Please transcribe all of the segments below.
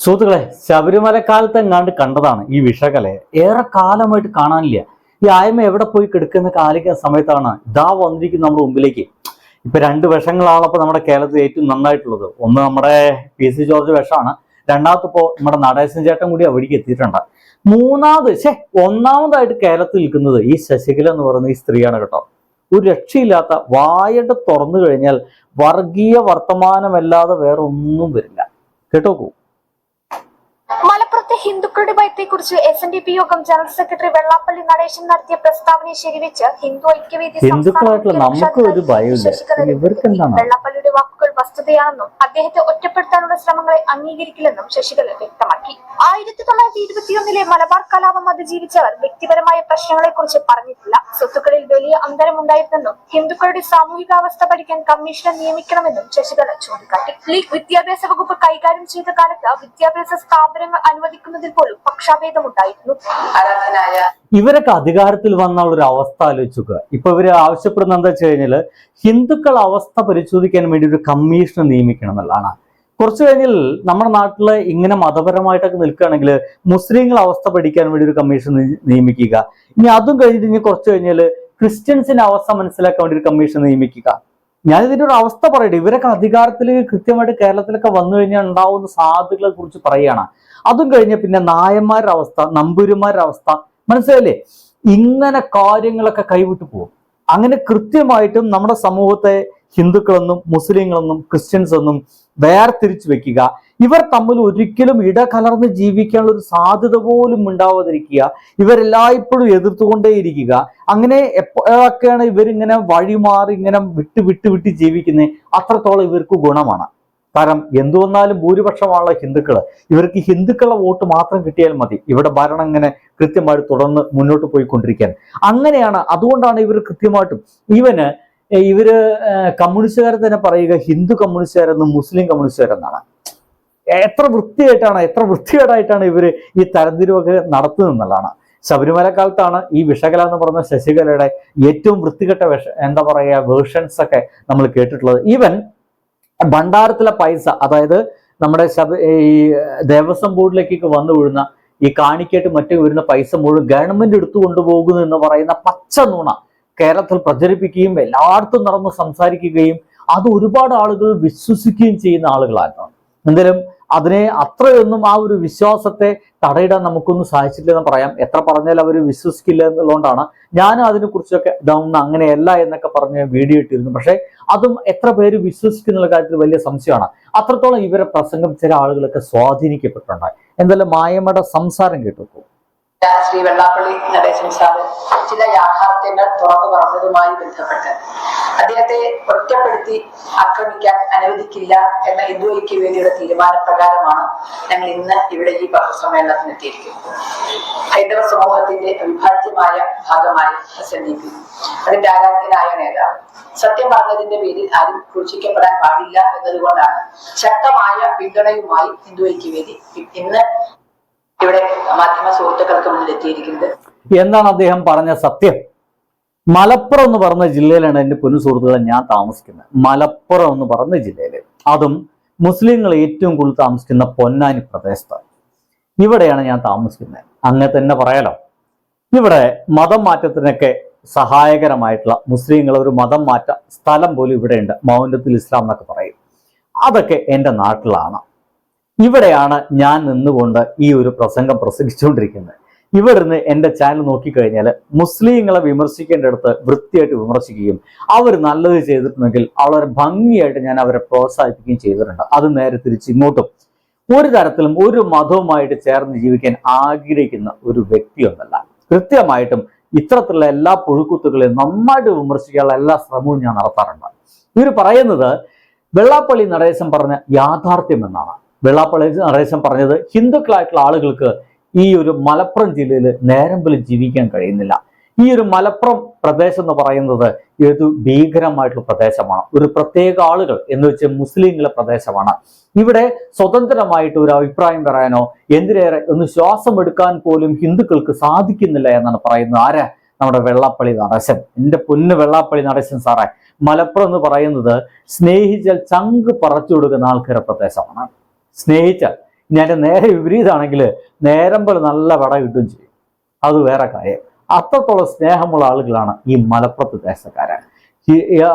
സുഹൃത്തുക്കളെ, ശബരിമലക്കാലത്ത് എങ്ങാണ്ട് കണ്ടതാണ് ഈ വിഷകലയെ. ഏറെ കാലമായിട്ട് കാണാനില്ല. ഈ ആയ്മ എവിടെ പോയി കിടക്കുന്ന കാലിക സമയത്താണ് ഇതാ വന്നിരിക്കുന്ന നമ്മുടെ മുമ്പിലേക്ക്. ഇപ്പൊ രണ്ട് വിഷങ്ങളാണ് ഇപ്പൊ നമ്മുടെ കേരളത്തിൽ ഏറ്റവും നന്നായിട്ടുള്ളത്. ഒന്ന് നമ്മുടെ PC ജോർജ് വിഷമാണ്, രണ്ടാമത് ഇപ്പോ നമ്മുടെ നടേശൻ ചേട്ടൻ കൂടി അവിടേക്ക് എത്തിയിട്ടുണ്ട്. ഒന്നാമതായിട്ട് കേരളത്തിൽ നിൽക്കുന്നത് ഈ ശശികല എന്ന് പറയുന്ന ഈ സ്ത്രീയാണ് കേട്ടോ. ഒരു രക്ഷയില്ലാത്ത, വായട്ട് തുറന്നു കഴിഞ്ഞാൽ വർഗീയ വർത്തമാനമല്ലാതെ വേറെ ഒന്നും വരില്ല കേട്ടോക്കൂ. മലപ്പുറത്തെ ഹിന്ദുക്കളുടെ ഭയത്തെക്കുറിച്ച് SNDP യോഗം ജനറൽ സെക്രട്ടറി വെള്ളാപ്പള്ളി നടേശൻ നടത്തിയ പ്രസ്താവനയെ ശരിവെച്ച് ഹിന്ദു ഐക്യവേദി വെള്ളാപ്പള്ളിയുടെ വാക്കുകൾ വസ്തുതയാണെന്നും അദ്ദേഹത്തെ ഒറ്റപ്പെടുത്താനുള്ള ശ്രമങ്ങളെ അംഗീകരിക്കില്ലെന്നും ശശികല വ്യക്തമാക്കി. 1921 മലബാർ കലാപം അതിജീവിച്ചവർ വ്യക്തിപരമായ പ്രശ്നങ്ങളെ കുറിച്ച് പറഞ്ഞിട്ടില്ല. സ്വത്തുക്കളിൽ വലിയ അന്തരമുണ്ടായിരുന്നെന്നും ഹിന്ദുക്കളുടെ സാമൂഹികാവസ്ഥ പഠിക്കാൻ കമ്മീഷനെ നിയമിക്കണമെന്നും ശശികല ചൂണ്ടിക്കാട്ടി. ലീഗ് വിദ്യാഭ്യാസ വകുപ്പ് കൈകാര്യം ചെയ്ത കാലത്ത് വിദ്യാഭ്യാസ സ്ഥാപനങ്ങൾ അനുവദിക്കുന്നതിൽ പോലും പക്ഷാഭേദമുണ്ടായിരുന്നു. ഇവരൊക്കെ അധികാരത്തിൽ വന്നുള്ള ഒരു അവസ്ഥ ആലോചിക്കുക. ഇപ്പൊ ഇവര് ആവശ്യപ്പെടുന്ന എന്താ വെച്ച് കഴിഞ്ഞാല് ഹിന്ദുക്കൾ അവസ്ഥ പരിശോധിക്കാൻ വേണ്ടി ഒരു കമ്മീഷനെ നിയമിക്കണം എന്നുള്ളതാണ്. കുറച്ചു കഴിഞ്ഞാൽ നമ്മുടെ നാട്ടില് ഇങ്ങനെ മതപരമായിട്ടൊക്കെ നിൽക്കുകയാണെങ്കിൽ മുസ്ലിങ്ങൾ അവസ്ഥ പഠിക്കാൻ വേണ്ടി ഒരു കമ്മീഷൻ നിയമിക്കുക. ഇനി അതും കഴിഞ്ഞിട്ട് ഇനി കുറച്ചു കഴിഞ്ഞാൽ ക്രിസ്ത്യൻസിന്റെ അവസ്ഥ മനസ്സിലാക്കാൻ വേണ്ടി ഒരു കമ്മീഷൻ നിയമിക്കുക. ഞാനിതിന്റെ ഒരു അവസ്ഥ പറയട്ടെ. ഇവരൊക്കെ അധികാരത്തിൽ കൃത്യമായിട്ട് കേരളത്തിലൊക്കെ വന്നു കഴിഞ്ഞാൽ ഉണ്ടാവുന്ന സാധ്യതകളെ കുറിച്ച് പറയുകയാണ്. അതും കഴിഞ്ഞ പിന്നെ നായന്മാരുടെ അവസ്ഥ, നമ്പൂരിമാരുടെ അവസ്ഥ, മനസ്സിലായില്ലേ? ഇങ്ങനെ കാര്യങ്ങളൊക്കെ കൈവിട്ടു പോകും. അങ്ങനെ കൃത്യമായിട്ടും നമ്മുടെ സമൂഹത്തെ ഹിന്ദുക്കളെന്നും മുസ്ലിങ്ങളെന്നും ക്രിസ്ത്യൻസ് എന്നും വേർതിരിച്ചു വെക്കുക. ഇവർ തമ്മിൽ ഒരിക്കലും ഇടകലർന്ന് ജീവിക്കാനുള്ള ഒരു സാധ്യത പോലും ഉണ്ടാവാതിരിക്കുക. ഇവരെല്ലായ്പ്പോഴും എതിർത്തുകൊണ്ടേയിരിക്കുക. അങ്ങനെ എപ്പോഴൊക്കെയാണ് ഇവരിങ്ങനെ വഴിമാറി ഇങ്ങനെ വിട്ട് ജീവിക്കുന്നത്, അത്രത്തോളം ഇവർക്ക് ഗുണമാണ്. കാരണം എന്തു വന്നാലും ഭൂരിപക്ഷമുള്ള ഹിന്ദുക്കള്, ഇവർക്ക് ഹിന്ദുക്കളുടെ വോട്ട് മാത്രം കിട്ടിയാൽ മതി ഇവിടെ ഭരണം ഇങ്ങനെ കൃത്യമായിട്ട് തുടർന്ന് മുന്നോട്ട് പോയിക്കൊണ്ടിരിക്കാൻ. അങ്ങനെയാണ്. അതുകൊണ്ടാണ് ഇവർ കൃത്യമായിട്ടും ഇവര് കമ്മ്യൂണിസ്റ്റുകാരെ തന്നെ പറയുക ഹിന്ദു കമ്മ്യൂണിസ്റ്റുകാരെന്നും മുസ്ലിം കമ്മ്യൂണിസ്റ്റുകാരെന്നാണ്. എത്ര വൃത്തികേടായിട്ടാണ് ഇവര് ഈ തരംതിരിവൊക്കെ നടത്തുന്നതെന്നുള്ളതാണ്. ശബരിമല കാലത്താണ് ഈ വിഷകല എന്ന് പറഞ്ഞ ശശികലയുടെ ഏറ്റവും വൃത്തികെട്ട വേർഷൻസ് ഒക്കെ നമ്മൾ കേട്ടിട്ടുള്ളത്. ഈവൻ ഭണ്ഡാരത്തിലെ പൈസ, അതായത് നമ്മുടെ ഈ ദേവസ്വം ബോർഡിലേക്കൊക്കെ വന്നു വീഴുന്ന ഈ കാണിക്കായിട്ട് മറ്റു വരുന്ന പൈസ മുഴുവൻ ഗവൺമെന്റ് എടുത്തു കൊണ്ടുപോകുന്നു എന്ന് പറയുന്ന പച്ച നുണ കേരളത്തിൽ പ്രചരിപ്പിക്കുകയും എല്ലായിടത്തും നടന്ന് സംസാരിക്കുകയും അത് ഒരുപാട് ആളുകൾ വിശ്വസിക്കുകയും ചെയ്യുന്ന ആളുകളായിരുന്നു. എന്തായാലും അതിനെ അത്രയൊന്നും ആ ഒരു വിശ്വാസത്തെ തടയിടാൻ നമുക്കൊന്നും സാധിച്ചില്ലെന്ന് പറയാം. എത്ര പറഞ്ഞാലും അവർ വിശ്വസിക്കില്ല എന്നുള്ളതുകൊണ്ടാണ് ഞാൻ അതിനെക്കുറിച്ചൊക്കെ ഇതൊന്നും അങ്ങനെയല്ല എന്നൊക്കെ പറഞ്ഞ് വീഡിയോ ഇട്ടിരുന്നു. പക്ഷെ അതും എത്ര പേര് വിശ്വസിക്കുന്നുള്ള കാര്യത്തിൽ വലിയ സംശയമാണ്. അത്രത്തോളം ഇവരെ പ്രസംഗം ചില ആളുകളൊക്കെ സ്വാധീനിക്കപ്പെട്ടിട്ടുണ്ട്. എന്തായാലും മായമ്മയുടെ സംസാരം കേട്ടു. ശ്രീ വെള്ളാപ്പള്ളി നടേശൻ സാറ് ചില യാഥാർത്ഥ്യങ്ങൾ തുറന്നു പറഞ്ഞതുമായി ബന്ധപ്പെട്ട് അദ്ദേഹത്തെ ഒറ്റപ്പെടുത്തി ആക്രമിക്കാൻ അനുവദിക്കില്ല എന്ന ഹിന്ദു ഐക്യവേദിയുടെ തീരുമാനപ്രകാരമാണ് ഞങ്ങൾ ഇന്ന് ഇവിടെ ഈ പത്രസമ്മേളനത്തിന് എത്തിയിരിക്കുന്നത്. ഹൈന്ദവ സമൂഹത്തിന്റെ അവിഭാജ്യമായ ഭാഗമായ SNDP, അതിന്റെ ആരാധ്യനായ നേതാവ് സത്യം പറഞ്ഞതിന്റെ പേരിൽ ആരും ക്രൂശിക്കപ്പെടാൻ പാടില്ല എന്നതുകൊണ്ടാണ് ശക്തമായ പിന്തുണയുമായി ഹിന്ദു ഐക്യവേദി ഇന്ന് ഇവിടെ മാധ്യമ സുഹൃത്തുക്കൾക്ക് മുന്നിൽ എത്തിയിരിക്കുന്നത്. എന്താണ് അദ്ദേഹം പറഞ്ഞ സത്യം? മലപ്പുറം എന്ന് പറഞ്ഞ ജില്ലയിലാണ് എൻ്റെ പൊന്നു സുഹൃത്തുക്കളെ ഞാൻ താമസിക്കുന്നത്. മലപ്പുറം എന്ന് പറഞ്ഞ ജില്ലയില്, അതും മുസ്ലിങ്ങൾ ഏറ്റവും കൂടുതൽ താമസിക്കുന്ന പൊന്നാനി പ്രദേശത്ത്, ഇവിടെയാണ് ഞാൻ താമസിക്കുന്നത്. അങ്ങനെ തന്നെ പറയാലോ. ഇവിടെ മതം മാറ്റത്തിനൊക്കെ സഹായകരമായിട്ടുള്ള മുസ്ലിങ്ങൾ ഒരു മതം മാറ്റ സ്ഥലം പോലും ഇവിടെയുണ്ട്. മൗനത്തുൽ ഇസ്ലാം എന്നൊക്കെ പറയും. അതൊക്കെ എൻ്റെ നാട്ടിലാണ്. ഇവിടെയാണ് ഞാൻ നിന്നുകൊണ്ട് ഈ ഒരു പ്രസംഗം പ്രസംഗിച്ചുകൊണ്ടിരിക്കുന്നത്. ഇവിടുന്ന് എൻ്റെ ചാനൽ നോക്കിക്കഴിഞ്ഞാൽ മുസ്ലിങ്ങളെ വിമർശിക്കേണ്ടടുത്ത് വൃത്തിയായിട്ട് വിമർശിക്കുകയും അവർ നല്ലത് ചെയ്തിട്ടുണ്ടെങ്കിൽ വളരെ ഭംഗിയായിട്ട് ഞാൻ അവരെ പ്രോത്സാഹിപ്പിക്കുകയും ചെയ്തിട്ടുണ്ട്. അത് നേരെ തിരിച്ച് ഇങ്ങോട്ടും ഒരു തരത്തിലും ഒരു മതവുമായിട്ട് ചേർന്ന് ജീവിക്കാൻ ആഗ്രഹിക്കുന്ന ഒരു വ്യക്തിയൊന്നല്ല. കൃത്യമായിട്ടും ഇത്തരത്തിലുള്ള എല്ലാ പുഴുക്കുത്തുകളെയും നന്നായിട്ട് വിമർശിക്കാനുള്ള എല്ലാ ശ്രമവും ഞാൻ നടത്താറുണ്ട്. ഇവർ പറയുന്നത് വെള്ളാപ്പള്ളി നടേശൻ പറഞ്ഞ യാഥാർത്ഥ്യം എന്നാണ്. വെള്ളാപ്പള്ളി നടേശൻ പറഞ്ഞത് ഹിന്ദുക്കളായിട്ടുള്ള ആളുകൾക്ക് ഈ ഒരു മലപ്പുറം ജില്ലയിൽ നേരമ്പലും ജീവിക്കാൻ കഴിയുന്നില്ല. ഈ ഒരു മലപ്പുറം പ്രദേശം എന്ന് പറയുന്നത് ഏത് ഭീകരമായിട്ടുള്ള പ്രദേശമാണ്. ഒരു പ്രത്യേക ആളുകൾ എന്ന് വെച്ച് മുസ്ലിങ്ങളെ പ്രദേശമാണ്. ഇവിടെ സ്വതന്ത്രമായിട്ട് ഒരു അഭിപ്രായം പറയാനോ എന്തിനേറെ ഒന്ന് ശ്വാസം എടുക്കാൻ പോലും ഹിന്ദുക്കൾക്ക് സാധിക്കുന്നില്ല എന്നാണ് പറയുന്നത്. ആരാ? നമ്മുടെ വെള്ളാപ്പള്ളി നടേശൻ. എൻ്റെ പൊന്ന് വെള്ളാപ്പള്ളി നടേശൻ സാറേ, മലപ്പുറം എന്ന് പറയുന്നത് സ്നേഹിച്ചാൽ ചങ്ക് പറച്ചു കൊടുക്കുന്ന ആൾക്കാരുടെ പ്രദേശമാണ്. സ്നേഹിച്ചാൽ ഇനി അതിന്റെ നേരെ വിപരീതമാണെങ്കിൽ നേരമ്പൽ നല്ല വട കിട്ടുകയും ചെയ്യും. അത് വേറെ കാര്യം. അത്രത്തോളം സ്നേഹമുള്ള ആളുകളാണ് ഈ മലപ്പുറത്ത് ദേശക്കാരൻ.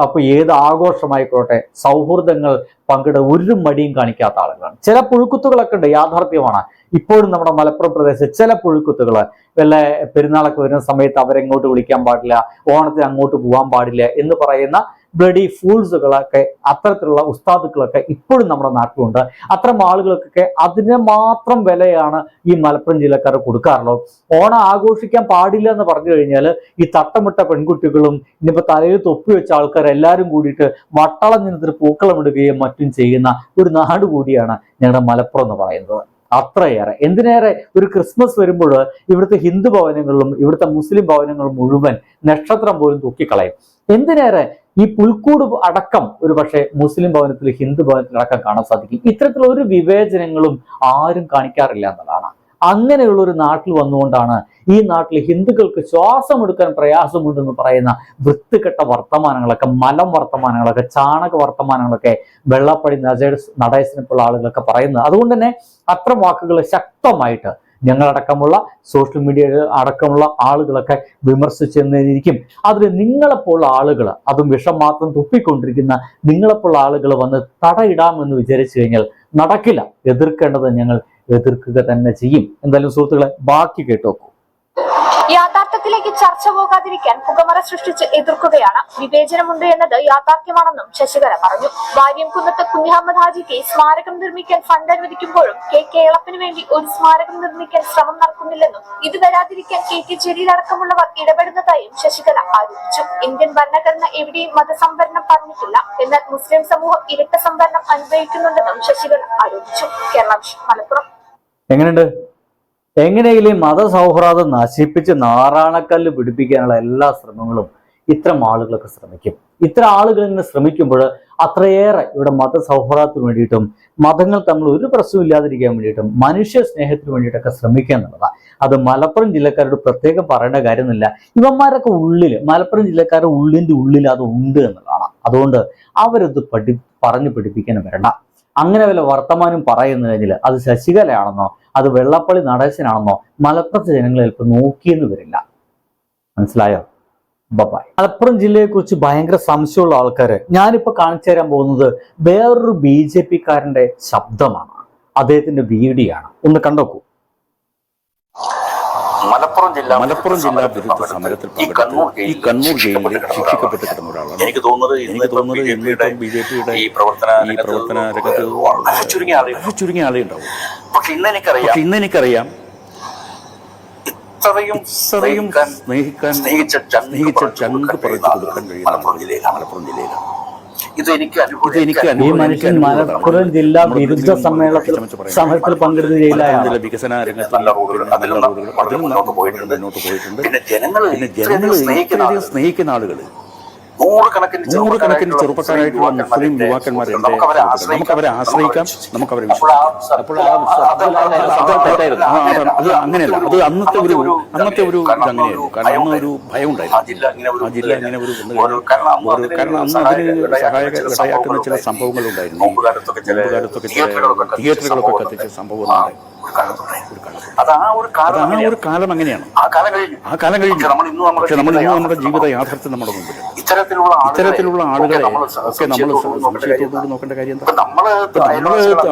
അപ്പൊ ഏത് ആഘോഷമായിക്കോട്ടെ സൗഹൃദങ്ങൾ പങ്കിട ഒരു മടിയും കാണിക്കാത്ത ആളുകളാണ്. ചില പുഴുക്കുത്തുകളൊക്കെ ഉണ്ട്, യാഥാർത്ഥ്യമാണ്. ഇപ്പോഴും നമ്മുടെ മലപ്പുറം പ്രദേശത്ത് ചില പുഴുക്കുത്തുകൾ, വല്ല പെരുന്നാളൊക്കെ വരുന്ന സമയത്ത് അവരെങ്ങോട്ട് വിളിക്കാൻ പാടില്ല, ഓണത്തിന് അങ്ങോട്ട് പോകാൻ പാടില്ല എന്ന് പറയുന്ന ബ്ലഡി ഫൂൾസുകളൊക്കെ, അത്തരത്തിലുള്ള ഉസ്താദുക്കളൊക്കെ ഇപ്പോഴും നമ്മുടെ നാട്ടിലുണ്ട്. അത്തരം ആളുകൾക്കൊക്കെ അതിന് മാത്രം വിലയാണ് ഈ മലപ്പുറം ജില്ലക്കാർ കൊടുക്കാറുള്ളത്. ഓണം ആഘോഷിക്കാൻ പാടില്ല എന്ന് പറഞ്ഞു കഴിഞ്ഞാൽ ഈ തട്ടമിട്ട പെൺകുട്ടികളും ഇനിയിപ്പോൾ തലയിൽ തൊപ്പി വെച്ച ആൾക്കാരെല്ലാവരും കൂടിയിട്ട് വട്ടളം നിന്നിട്ട് പൂക്കളം ഇടുകയും മറ്റും ചെയ്യുന്ന ഒരു നാട് കൂടിയാണ് ഞങ്ങളുടെ മലപ്പുറം എന്ന് പറയുന്നത്. അത്രയേറെ, എന്തിനേറെ ഒരു ക്രിസ്മസ് വരുമ്പോൾ ഇവിടുത്തെ ഹിന്ദു ഭവനങ്ങളിലും ഇവിടുത്തെ മുസ്ലിം ഭവനങ്ങളും മുഴുവൻ നക്ഷത്രം പോലും തൂക്കിക്കളയും. എന്തിനേറെ ഈ പുൽക്കൂട് അടക്കം ഒരു പക്ഷേ മുസ്ലിം ഭവനത്തിൽ ഹിന്ദു ഭവനത്തിൽ അടക്കം കാണാൻ സാധിക്കും. ഇത്തരത്തിലുള്ള ഒരു വിവേചനങ്ങളും ആരും കാണിക്കാറില്ല എന്നതാണ്. അങ്ങനെയുള്ള ഒരു നാട്ടിൽ വന്നുകൊണ്ടാണ് ഈ നാട്ടിൽ ഹിന്ദുക്കൾക്ക് ശ്വാസം എടുക്കാൻ പ്രയാസമുണ്ടെന്ന് പറയുന്ന വൃത്തികെട്ട വർത്തമാനങ്ങളൊക്കെ, മലം വർത്തമാനങ്ങളൊക്കെ, ചാണക വർത്തമാനങ്ങളൊക്കെ വെള്ളപ്പടി നടേശനപ്പുള്ള ആളുകളൊക്കെ പറയുന്നത്. അതുകൊണ്ട് തന്നെ അത്തരം വാക്കുകൾ ശക്തമായിട്ട് ഞങ്ങളടക്കമുള്ള സോഷ്യൽ മീഡിയ അടക്കമുള്ള ആളുകളൊക്കെ വിമർശിച്ചെന്നിരിക്കും. അതിൽ നിങ്ങളെപ്പോലുള്ള ആളുകൾ, അതും വിഷം മാത്രം തുപ്പിക്കൊണ്ടിരിക്കുന്ന നിങ്ങളെപ്പോലുള്ള ആളുകൾ വന്ന് തടയിടാമെന്ന് വിചാരിച്ചു കഴിഞ്ഞാൽ നടക്കില്ല. എതിർക്കേണ്ടത് ഞങ്ങൾ എതിർക്കുക തന്നെ ചെയ്യും. എന്തായാലും സുഹൃത്തുക്കളെ, ബാക്കി കേട്ടോക്കൂ. യാഥാർത്ഥ്യത്തിലേക്ക് ചർച്ച പോകാതിരിക്കാൻ പുകമറ സൃഷ്ടിച്ച് എതിർക്കുകയാണ്. വിവേചനമുണ്ട് എന്നത് യാഥാർത്ഥ്യമാണെന്നും ശശികല പറഞ്ഞു. വാര്യംകുന്നത്ത് കുഞ്ഞഹമ്മദ് ഹാജിക്ക് സ്മാരകം നിർമ്മിക്കാൻ ഫണ്ട് അനുവദിക്കുമ്പോഴും കേളപ്പന് വേണ്ടി ഒരു സ്മാരകം നിർമ്മിക്കാൻ ശ്രമം നടക്കുന്നില്ലെന്നും ഇത് വരാതിരിക്കാൻ KT ജലീൽ അടക്കമുള്ളവർ ഇടപെടുന്നതായും ശശികല ആരോപിച്ചു. ഇന്ത്യൻ ഭരണഘടന എവിടെയും മതസംവരണം പറഞ്ഞിട്ടില്ല, എന്നാൽ മുസ്ലിം സമൂഹം ഇരട്ട സംവരണം അനുഭവിക്കുന്നുണ്ടെന്നും ശശികല ആരോപിച്ചു. കേരള മലപ്പുറം. എങ്ങനെയുണ്ട്? എങ്ങനെയെങ്കിലും മതസൗഹാർദ്ദം നശിപ്പിച്ച് നാറാണക്കല്ല് പിടിപ്പിക്കാനുള്ള എല്ലാ ശ്രമങ്ങളും ഇത്തരം ആളുകളൊക്കെ ശ്രമിക്കും. ഇത്തരം ആളുകൾ ഇങ്ങനെ ശ്രമിക്കുമ്പോൾ അത്രയേറെ ഇവിടെ മതസൗഹാർദ്ദത്തിന് വേണ്ടിയിട്ടും മതങ്ങൾ തമ്മിൽ ഒരു പ്രശ്നവും ഇല്ലാതിരിക്കാൻ വേണ്ടിയിട്ടും മനുഷ്യ സ്നേഹത്തിന് വേണ്ടിയിട്ടൊക്കെ ശ്രമിക്കുക എന്നുള്ളതാണ്. അത് മലപ്പുറം ജില്ലക്കാരോട് പ്രത്യേകം പറയേണ്ട കാര്യമൊന്നുമില്ല. ഇവന്മാരൊക്കെ ഉള്ളിൽ, മലപ്പുറം ജില്ലക്കാരുടെ ഉള്ളിൽ അത് ഉണ്ട് എന്നുള്ളതാണ്. അതുകൊണ്ട് അവരത് പറഞ്ഞു പഠിപ്പിക്കാൻ വരണ്ട. അങ്ങനെ വല്ല വർത്തമാനം പറയുന്നു കഴിഞ്ഞാൽ അത് ശശികലയാണെന്നോ അത് വെള്ളപ്പള്ളി നടേശനാണെന്നോ മലപ്പുറത്തെ ജനങ്ങൾ ചിലപ്പോൾ നോക്കിയെന്ന് വരില്ല. മനസ്സിലായോ? ബൈ. മലപ്പുറം ജില്ലയെക്കുറിച്ച് ഭയങ്കര സംശയമുള്ള ആൾക്കാര് ഞാനിപ്പോൾ കാണിച്ചു തരാൻ പോകുന്നത് വേറൊരു BJP-കാരന്റെ ശബ്ദമാണ്, അദ്ദേഹത്തിന്റെ വീഡിയോ ആണ്. ഒന്ന് കണ്ടോക്കൂ. മലപ്പുറം ജില്ലാ വിരുദ്ധ സമരത്തിൽ ഈ കണ്ണൂർ ജയിലിൽ ശിക്ഷിക്കപ്പെട്ട് കിടന്ന ഒരാളാണ്. എനിക്ക് തോന്നുന്നത് ഇന്ന് BJP-യുടെ ഈ പ്രവർത്തന രംഗത്ത് ചുരുങ്ങിയ ആളേ ഉണ്ടാവും. പക്ഷെ ഇന്ന് എനിക്കറിയാം ഇത്രയും സ്നേഹിച്ച ചങ്ക് പറഞ്ഞു കൊടുക്കാൻ കഴിയുന്ന മലപ്പുറം ജില്ലയിലാണ്. ഈ മനുഷ്യൻ മലപ്പുറം ജില്ലാ വിരുദ്ധ സമരത്തിൽ പങ്കെടുത്ത ജയിലായ വികസന രംഗത്ത് മുന്നോട്ട് പോയിട്ടുണ്ട്. പിന്നെ ജനങ്ങൾ സ്നേഹിക്കുന്ന ആളുകൾ നൂറുകണക്കിന് ചെറുപ്പക്കാരായിട്ടുള്ള മുസ്ലിം യുവാക്കന്മാരുണ്ട്. നമുക്കവരെ ആശ്രയിക്കാം, നമുക്കവരെ വിശ്വസിക്കാം. അപ്പോൾ അത് അങ്ങനെയല്ല, അത് അന്നത്തെ ഒരു അങ്ങനെയായിരുന്നു. കാരണം അന്ന് ഒരു ഭയം ഉണ്ടായിരുന്നു. ആ ജില്ല ഇങ്ങനെ കാരണം അന്ന് അതിന് ഇടയാക്കുന്ന ചില സംഭവങ്ങൾ ഉണ്ടായിരുന്നു. മുമ്പുകാലത്തൊക്കെ ചില തിയേറ്ററുകളൊക്കെ കത്തിച്ച സംഭവങ്ങളുണ്ടായി. ആ ഒരു കാലം അങ്ങനെയാണ്. ആ കാലം കഴിഞ്ഞു. പക്ഷെ നമ്മൾ ഇന്ന് നമ്മുടെ ജീവിത യാഥാർത്ഥ്യം നമ്മുടെ മുമ്പിൽ. ഇത്തരത്തിലുള്ള ആളുകളെ ഒക്കെ നമ്മൾ സംശയത്തോടുകൂടി നോക്കേണ്ട കാര്യം എന്താ? നമ്മള്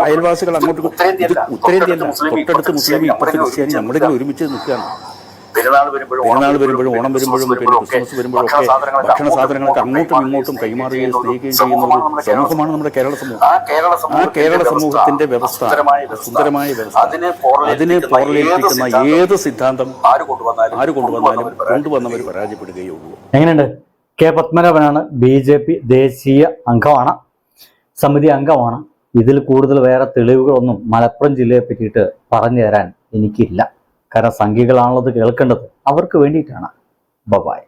അയൽവാസികൾ അങ്ങോട്ട് ഉത്തരേന്ത്യയല്ല, തൊട്ടടുത്ത് മുസ്ലിം ഇപ്പുറത്തെ ക്രിസ്ത്യാനി നമ്മുടെ ഒരുമിച്ച് നിൽക്കുകയാണ്. പെരുന്നാൾ വരുമ്പോഴും ഓണം വരുമ്പോഴും പിന്നെ ക്രിസ്മസ് വരുമ്പോഴും ഒക്കെ ഭക്ഷണ സാധനങ്ങളൊക്കെ അങ്ങോട്ടും ഇങ്ങോട്ടും കൈമാറുകയും സ്നേഹിക്കുകയും ചെയ്യുന്ന ഒരു സമൂഹമാണ് നമ്മുടെ കേരള സമൂഹം. ആ കേരള സമൂഹത്തിന്റെ വ്യവസ്ഥ, സുന്ദരമായ വ്യവസ്ഥ, അതിന് പോറലേൽപ്പിക്കുന്ന ഏത് സിദ്ധാന്തം ആര് കൊണ്ടുവന്നവർ പരാജയപ്പെടുകയേ ഉള്ളൂ. എങ്ങനെയുണ്ട്? പത്മനാഭനാണ്, BJP ദേശീയ അംഗമാണ്, സമിതി അംഗമാണ്. ഇതിൽ കൂടുതൽ വേറെ തെളിവുകളൊന്നും മലപ്പുറം ജില്ലയെ പറ്റിയിട്ട് പറഞ്ഞു തരാൻ എനിക്കില്ല. കാരണം സംഘികളാണുള്ളത് കേൾക്കേണ്ടത്, അവർക്ക് വേണ്ടിയിട്ടാണ്. ബൈ.